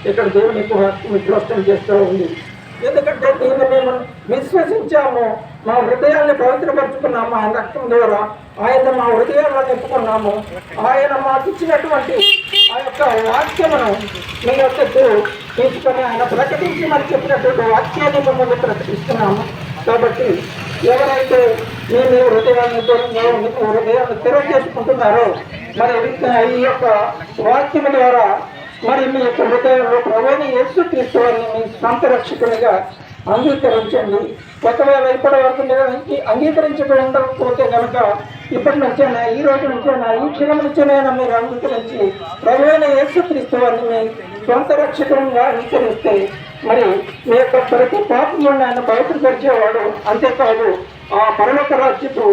ఇక్కడ దేవుని విశ్వాసం చేస్తూ ఉంది. ఎందుకంటే దీన్ని మేము విశ్వసించాము, మా హృదయాన్ని పవిత్రపరుచుకున్నాము. ఆయన రక్తం ద్వారా ఆయన మా హృదయాల్లో నింపుకున్నాము. ఆయన మాకు ఇచ్చినటువంటి ఆ యొక్క వాక్యమును మీ యొక్క తీసుకొని ఆయన ప్రకటించి మరి చెప్పినటువంటి వాక్యాన్ని మిమ్మల్ని ప్రకటిస్తున్నాము. కాబట్టి ఎవరైతే మీ హృదయాన్ని తెరవ చేసుకుంటున్నారో మరి ఈ యొక్క వాక్యం ద్వారా మరి మీ యొక్క హృదయంలో ప్రభువైన యేసుక్రీస్తు వారిని మీ స్వంత రక్షకునిగా అంగీకరించండి. ఒకవేళ ఇప్పటి వరకు అంగీకరించకపోతే కనుక ఇప్పటి నుంచైనా, ఈ రోజు నుంచైనా, ఈ క్షణం నుంచైనా మీరు అంగీకరించి ప్రభువైన యేసుక్రీస్తు వారిని మీ స్వంత రక్షకునిగా అంగీకరిస్తే మరి మీ యొక్క ప్రతి పాపములను ఆయన పవిత్రపరిచేవాడు. అంతేకాదు ఆ పరలోక రాజ్యపు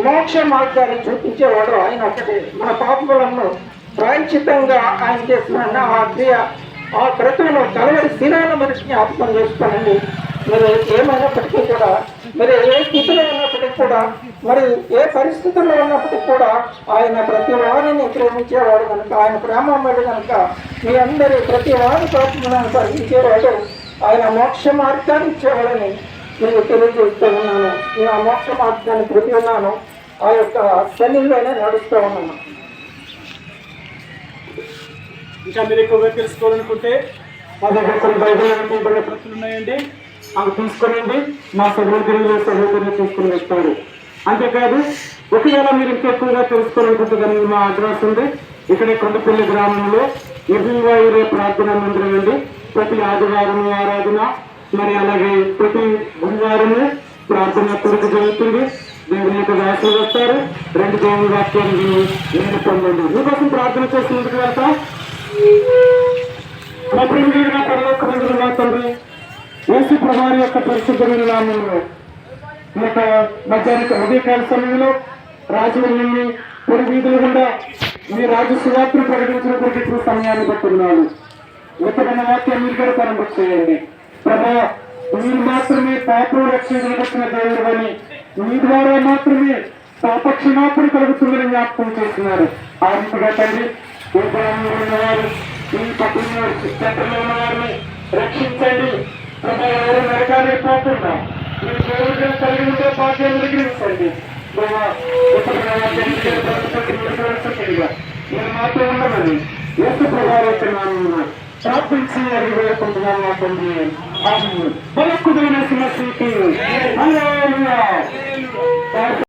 మోక్ష మార్గాన్ని చూపించేవాడు ఆయన ఒకటి. మన పాపములను ప్రాయశ్చిత్తంగా ఆయన చేసిన ఆ క్రియ, ఆ క్రతువును కలవరి శిలాల మనిషిని జ్ఞాపకం చేసుకోనండి. మీరు ఏమైనప్పటికీ కూడా, మీరు ఏ స్థితిలో ఉన్నప్పటికీ కూడా, మరి ఏ పరిస్థితుల్లో ఉన్నప్పటికీ కూడా ఆయన ప్రతి వారిని ప్రేమించేవాడు కనుక, ఆయన ప్రేమమ్మడు కనుక మీ అందరి ప్రతి వారి పాపములను పరిగించేవాడు. ఆయన మోక్ష మార్గాన్ని ఇచ్చేవాడని నేను తెలియజేస్తూ ఉన్నాను. నేను ఆ మోక్ష మార్గాన్ని ప్రతి ఉన్నాను, ఆ యొక్క సన్నిధిలోనే నడుస్తూ ఉన్నాను. ఇంకా మీరు ఎక్కువగా తెలుసుకోవాలనుకుంటే మా దగ్గర కొన్ని బైబిల్ ప్రతులు ఉన్నాయండి, అవి తీసుకురండి. మా సహోదరులు తీసుకుని వస్తారు. అంతేకాదు ఒకవేళ మీరు ఇంకా ఎక్కువగా తెలుసుకోవాలనుకుంటే దానికి మా అడ్రస్ ఉంది. ఇక్కడ కొండపల్లి గ్రామంలో యెహోవా ప్రార్థనా మందిరం అండి. ప్రతి ఆదివారం ఆరాధన, మరి అలాగే ప్రతి గురువారము ప్రార్థన కొరకు జరుగుతుంది. దేవుని యొక్క వ్యాసులు వస్తారు. 2 దేవుని వాక్యాన్ని నేను పొందండి. మీకోసం ప్రార్థన చేసినందుకు వెళ్తాం. మా ప్రేమ పరలోకమందున మా తండ్రి, యేసు ప్రభువారి యొక్క పరిశుద్ధమైన నామములో ఈ యొక్క మధ్యాహ్న ఉదయకాల సమయంలో రాజమండ్రి పొడి వీధుల గుండా మీ రాజు సువార్తను ప్రకటించిన కొరకు సమయాన్ని పట్టుకున్నాను. ఉత్తమైన వాక్యాన్ని మీరు కూడా ప్రారంభం చేయండి. ప్రభా, మీరు మాత్రమే పాపం రక్షించిన దేవుడు అని, మీ ద్వారా మాత్రమే పాప క్షమాపణ కలుగుతుందని జ్ఞాపకం చేస్తున్నారు. ఆ రీతిగా తండ్రి ఈ గ్రామంలో ఉన్నవారు, ఈ పట్టణంలో సెంటర్లో ఉన్న వారిని రక్షించండి. ప్రభా, ఎవరు నరకాలే పోకుండా మీరు దేవుడిని కలిగి ఉండే భాగ్యాన్ని గ్రహించండి. నేను మాత్రం ఉండమని యేసు ప్రభావం ప్రార్థించి అడిగి వేడుకుంటున్నాను మా తండ్రి. బలక్కుదైన సమస్యకి